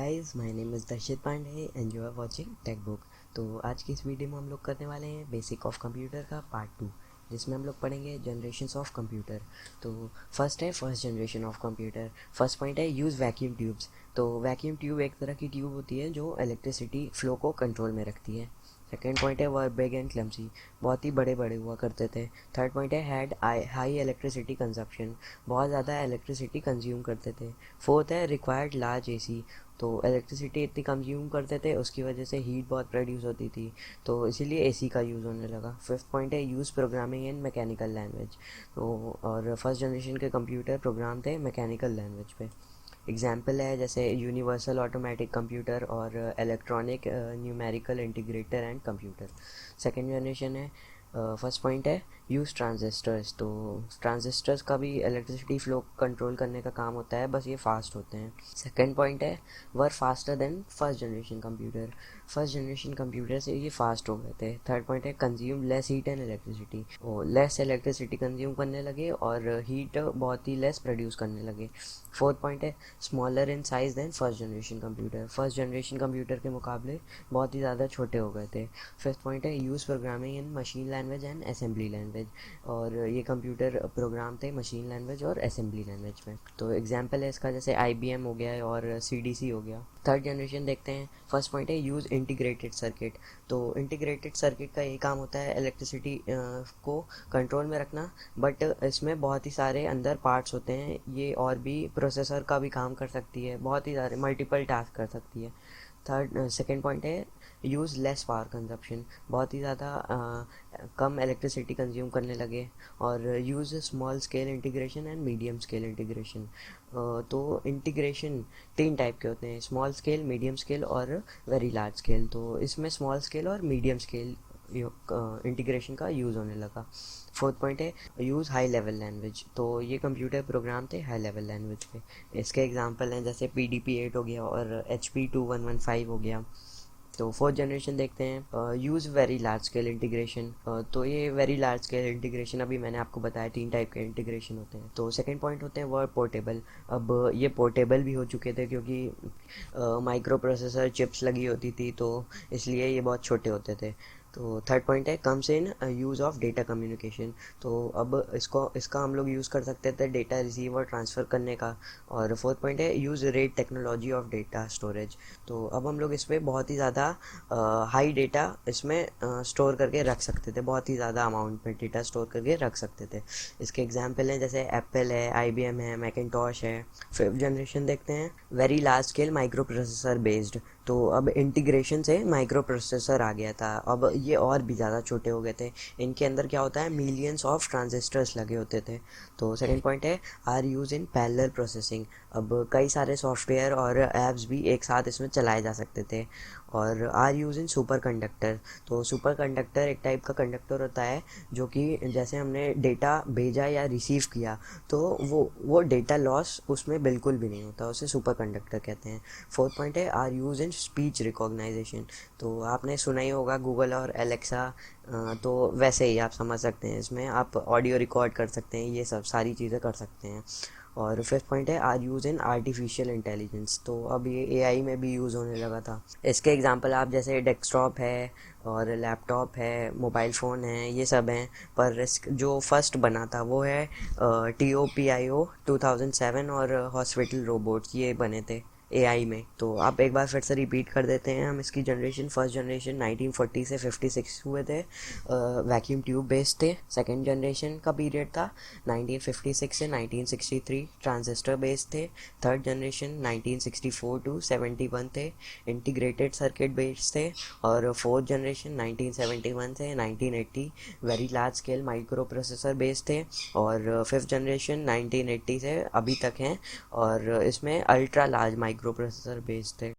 Guys, my name is Darshit Pandey and you are watching tech book. तो आज की इस वीडियो में हम लोग करने वाले हैं बेसिक ऑफ कंप्यूटर का पार्ट 2, जिसमें हम लोग पढ़ेंगे जनरेशन्स ऑफ कंप्यूटर। तो फर्स्ट है first generation of computer. First point है यूज़ वैक्यूम ट्यूब्स। तो वैक्यूम ट्यूब एक तरह की ट्यूब होती है जो इलेक्ट्रिसिटी फ्लो को कंट्रोल में रखती है। सेकेंड पॉइंट है वर बिग एंड क्लमसी, बहुत ही बड़े बड़े हुआ करते थे। थर्ड पॉइंट है हैड हाई इलेक्ट्रिसिटी कंजप्शन, बहुत ज़्यादा इलेक्ट्रिसिटी कंज्यूम करते थे। फोर्थ है रिक्वायर्ड लार्ज एसी, तो इलेक्ट्रिसिटी इतनी कंज्यूम करते थे उसकी वजह से हीट बहुत प्रोड्यूस होती थी, तो इसीलिए एसी का यूज़ होने लगा। फिफ्थ पॉइंट है यूज़ प्रोग्रामिंग इन मैकेनिकल लैंग्वेज। तो और फर्स्ट जनरेशन के कंप्यूटर प्रोग्राम थे मैकेनिकल लैंग्वेज पे। एग्जाम्पल है जैसे यूनिवर्सल ऑटोमेटिक कंप्यूटर और electronic numerical integrator and computer. Second generation है फर्स्ट पॉइंट है यूज़ ट्रांजिस्टर्स। तो ट्रांजिस्टर्स का भी इलेक्ट्रिसिटी फ्लो कंट्रोल करने का काम होता है, बस ये फास्ट होते हैं। सेकेंड पॉइंट है were faster than first generation computer, first generation computer से ये फास्ट हो गए थे। थर्ड पॉइंट है consume less heat and electricity, वो लेस इलेक्ट्रिसिटी कंज्यूम करने लगे और हीट बहुत ही लेस प्रोड्यूस करने लगे। फोर्थ पॉइंट है smaller in size than first generation computer, first generation computer के मुकाबले बहुत ही ज़्यादा छोटे हो गए थे। फिफ्थ पॉइंट है use programming in machine language and assembly language, और ये कंप्यूटर प्रोग्राम थे मशीन लैंग्वेज और असेंबली लैंग्वेज में। तो एग्जांपल है इसका जैसे IBM हो गया और CDC हो गया। थर्ड जनरेशन देखते हैं। फर्स्ट पॉइंट है यूज़ इंटीग्रेटेड सर्किट। तो इंटीग्रेटेड सर्किट का ये काम होता है इलेक्ट्रिसिटी को कंट्रोल में रखना, बट इसमें बहुत ही सारे अंदर पार्ट्स होते हैं, ये और भी प्रोसेसर का भी काम कर सकती है, बहुत ही सारे मल्टीपल टास्क कर सकती है। सेकेंड पॉइंट है यूज़ लेस पावर कंजप्शन, बहुत ही ज़्यादा कम इलेक्ट्रिसिटी कंज्यूम करने लगे। और use small scale integration and medium scale integration. तो इंटीग्रेशन तीन टाइप के होते हैं, स्मॉल स्केल, मीडियम स्केल और वेरी लार्ज स्केल। तो इसमें स्मॉल स्केल और मीडियम स्केल इंटीग्रेशन का यूज़ होने लगा। फोर्थ पॉइंट है यूज़ हाई लेवल लैंग्वेज। तो ये कंप्यूटर प्रोग्राम थे हाई लेवल लैंग्वेज पे। इसके एग्जांपल हैं जैसे PDP-8 हो गया और HP-2115 हो गया। तो फोर्थ जनरेशन देखते हैं use very large scale integration. तो ये वेरी लार्ज स्केल इंटीग्रेशन अभी मैंने आपको बताया तीन टाइप के इंटीग्रेशन होते हैं। तो सेकंड पॉइंट होते हैं वर्ड पोर्टेबल। अब ये पोर्टेबल भी हो चुके थे क्योंकि माइक्रो प्रोसेसर चिप्स लगी होती थी, तो इसलिए ये बहुत छोटे होते थे। तो थर्ड पॉइंट है comes in use of data communication. तो अब इसका हम लोग यूज़ कर सकते थे डेटा रिसीव और ट्रांसफ़र करने का। और फोर्थ पॉइंट है use rate technology of data storage. तो अब हम लोग इसमें बहुत ही ज़्यादा हाई डेटा इसमें स्टोर करके रख सकते थे, बहुत ही ज़्यादा अमाउंट में डेटा स्टोर करके रख सकते थे। इसके एग्जाम्पल हैं जैसे एप्पल है, IBM है, मैकिन्टॉश है। फिफ्थ जनरेशन देखते हैं very large scale micro processor based. तो अब इंटीग्रेशन से माइक्रो प्रोसेसर आ गया था, अब ये और भी ज़्यादा छोटे हो गए थे। इनके अंदर क्या होता है, मिलियंस ऑफ ट्रांजिस्टर्स लगे होते थे। तो सेकंड पॉइंट है are use in parallel processing. अब कई सारे सॉफ्टवेयर और ऐप्स भी एक साथ इसमें चलाए जा सकते थे। और are use in super conductor. तो सुपर कंडक्टर एक टाइप का कंडक्टर होता है जो कि जैसे हमने डेटा भेजा या रिसीव किया तो वो डेटा लॉस उसमें बिल्कुल भी नहीं होता, उसे सुपर कंडक्टर कहते हैं। फोर्थ पॉइंट है are use in speech recognisation. तो आपने सुना ही होगा गूगल और एलेक्सा, तो वैसे ही आप समझ सकते हैं, इसमें आप ऑडियो रिकॉर्ड कर सकते हैं, ये सब सारी चीज़ें कर सकते हैं। और फिफ्थ पॉइंट है are use in artificial intelligence. तो अब ये AI में भी यूज़ होने लगा था। इसके एग्जांपल आप जैसे डेस्कटॉप है और लैपटॉप है, मोबाइल फ़ोन है, ये सब हैं। पर जो फर्स्ट बना था वो है TOPIO 2007 और हॉस्पिटल रोबोट्स, ये बने थे AI में। तो आप एक बार फिर से रिपीट कर देते हैं हम इसकी जनरेशन। फर्स्ट जनरेशन 1940 से 56 हुए थे, वैक्यूम ट्यूब बेस्ड थे। सेकंड जनरेशन का पीरियड था 1956 से 1963, ट्रांजिस्टर बेस्ड थे। थर्ड जनरेशन 1964 टू 71 थे, इंटीग्रेटेड सर्किट बेस्ड थे। और फोर्थ जनरेशन 1971 से 1980, very large scale micro processor based थे। और फिफ्थ जनरेशन 1980 से अभी तक हैं और इसमें ultra large micro processor based थे।